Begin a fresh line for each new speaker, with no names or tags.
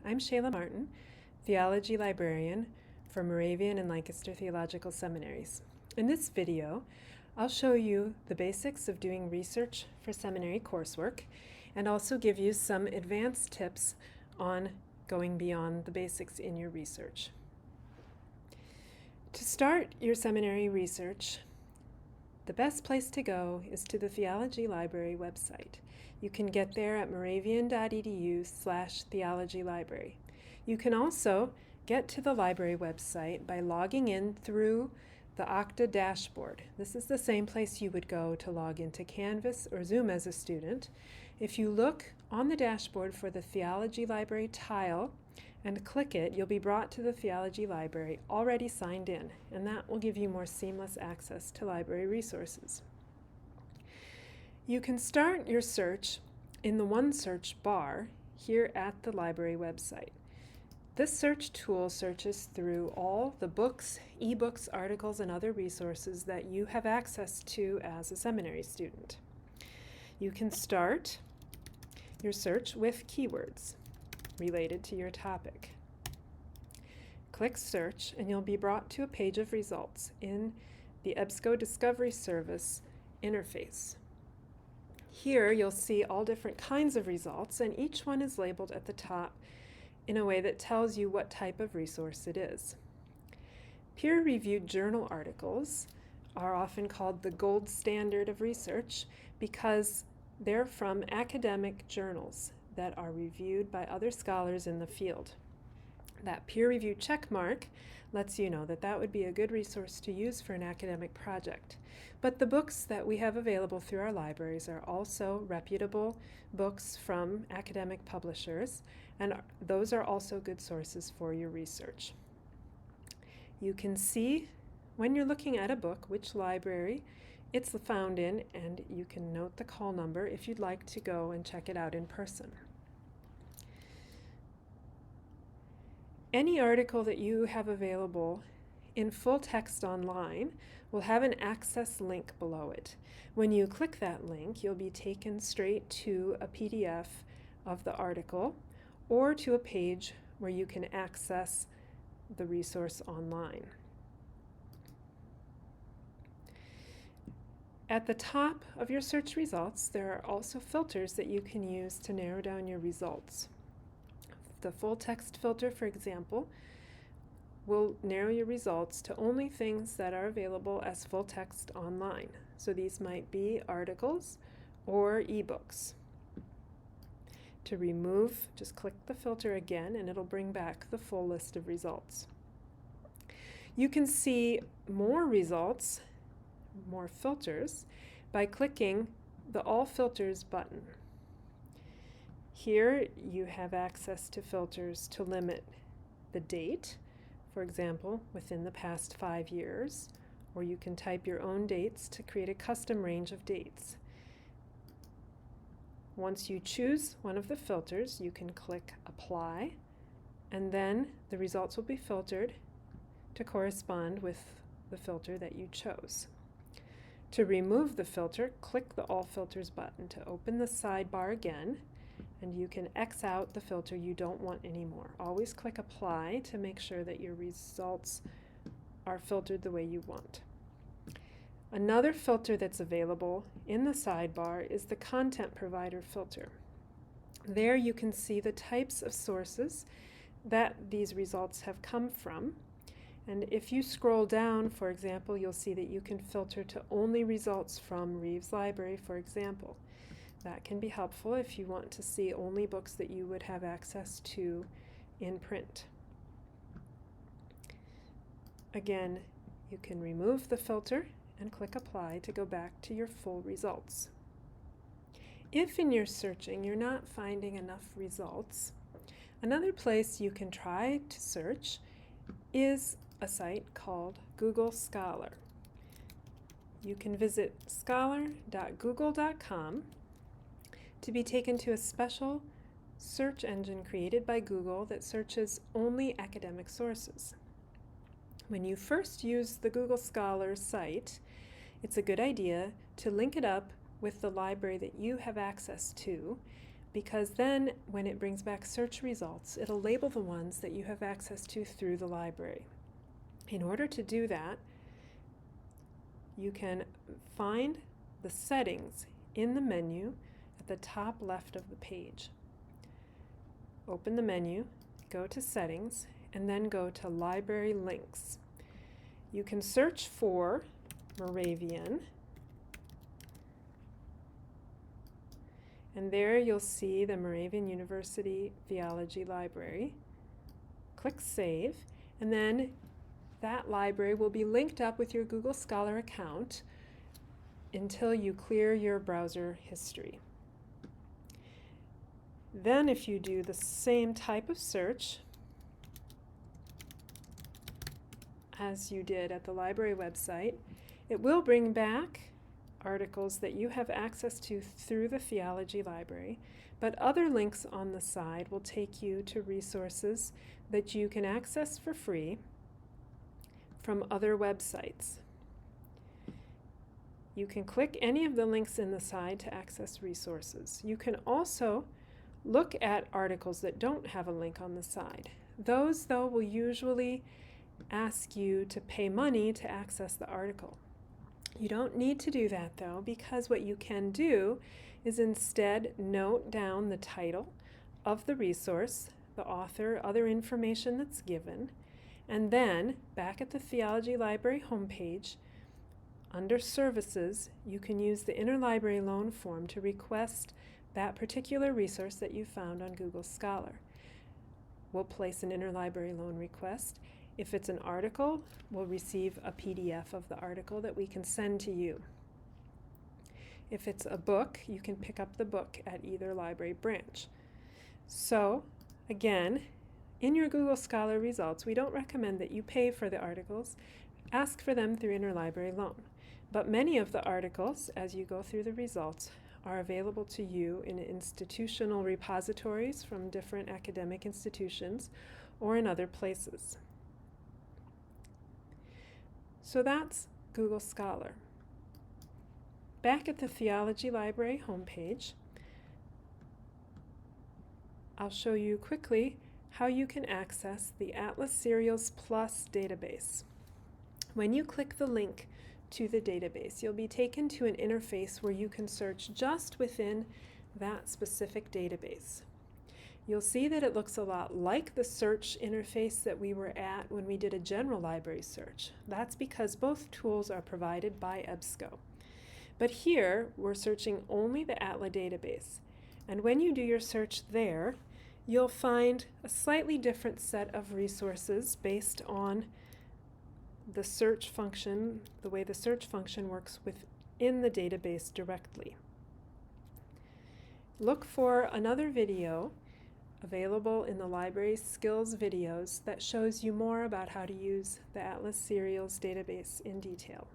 I'm Shayla Martin, Theology Librarian for Moravian and Lancaster Theological Seminaries. In this video, I'll show you the basics of doing research for seminary coursework and also give you some advanced tips on going beyond the basics in your research. To start your seminary research, the best place to go is to the Theology Library website. You can get there at moravian.edu/theologylibrary. You can also get to the library website by logging in through the Okta dashboard. This is the same place you would go to log into Canvas or Zoom as a student. If you look on the dashboard for the Theology Library tile and click it, you'll be brought to the Theology Library already signed in, and that will give you more seamless access to library resources. You can start your search in the OneSearch bar here at the library website. This search tool searches through all the books, ebooks, articles, and other resources that you have access to as a seminary student. You can start your search with keywords related to your topic. Click Search and you'll be brought to a page of results in the EBSCO Discovery Service interface. Here you'll see all different kinds of results, and each one is labeled at the top in a way that tells you what type of resource it is. Peer-reviewed journal articles are often called the gold standard of research because they're from academic journals that are reviewed by other scholars in the field. That peer review check mark lets you know that that would be a good resource to use for an academic project. But the books that we have available through our libraries are also reputable books from academic publishers, and those are also good sources for your research. You can see when you're looking at a book which library it's found in, and you can note the call number if you'd like to go and check it out in person. Any article that you have available in full text online will have an access link below it. When you click that link, you'll be taken straight to a PDF of the article or to a page where you can access the resource online. At the top of your search results, there are also filters that you can use to narrow down your results. The full text filter, for example, will narrow your results to only things that are available as full text online. So these might be articles or ebooks. To remove, just click the filter again and it'll bring back the full list of results. You can see more results, more filters, by clicking the All Filters button. Here you have access to filters to limit the date, for example, within the past 5 years, or you can type your own dates to create a custom range of dates. Once you choose one of the filters, you can click Apply, and then the results will be filtered to correspond with the filter that you chose. To remove the filter, click the All Filters button to open the sidebar again, and you can X out the filter you don't want anymore. Always click Apply to make sure that your results are filtered the way you want. Another filter that's available in the sidebar is the Content Provider filter. There you can see the types of sources that these results have come from. And if you scroll down, for example, you'll see that you can filter to only results from Reeves Library, for example. That can be helpful if you want to see only books that you would have access to in print. Again, you can remove the filter and click Apply to go back to your full results. If in your searching you're not finding enough results, another place you can try to search is a site called Google Scholar. You can visit scholar.google.com to be taken to a special search engine created by Google that searches only academic sources. When you first use the Google Scholar site, it's a good idea to link it up with the library that you have access to because then when it brings back search results, it'll label the ones that you have access to through the library. In order to do that, you can find the settings in the menu at the top left of the page. Open the menu, go to Settings, and then go to Library Links. You can search for Moravian, and there you'll see the Moravian University Theology Library. Click Save, and then that library will be linked up with your Google Scholar account until you clear your browser history. Then if you do the same type of search as you did at the library website, it will bring back articles that you have access to through the Theology Library, but other links on the side will take you to resources that you can access for free from other websites. You can click any of the links in the side to access resources. You can also look at articles that don't have a link on the side. Those, though, will usually ask you to pay money to access the article. You don't need to do that, though, because what you can do is instead note down the title of the resource, the author, other information that's given, and then back at the Theology Library homepage, under Services, you can use the Interlibrary Loan form to request that particular resource that you found on Google Scholar. We'll place an interlibrary loan request. If it's an article, we'll receive a PDF of the article that we can send to you. If it's a book, you can pick up the book at either library branch. So, again, in your Google Scholar results, we don't recommend that you pay for the articles. Ask for them through interlibrary loan. But many of the articles, as you go through the results, are available to you in institutional repositories from different academic institutions or in other places. So that's Google Scholar. Back at the Theology Library homepage, I'll show you quickly how you can access the Atlas Serials Plus database. When you click the link to the database, you'll be taken to an interface where you can search just within that specific database. You'll see that it looks a lot like the search interface that we were at when we did a general library search. That's because both tools are provided by EBSCO. But here, we're searching only the ATLA database. And when you do your search there, you'll find a slightly different set of resources based on the search function, the way the search function works within the database directly. Look for another video available in the library skills videos that shows you more about how to use the Atlas Serials database in detail.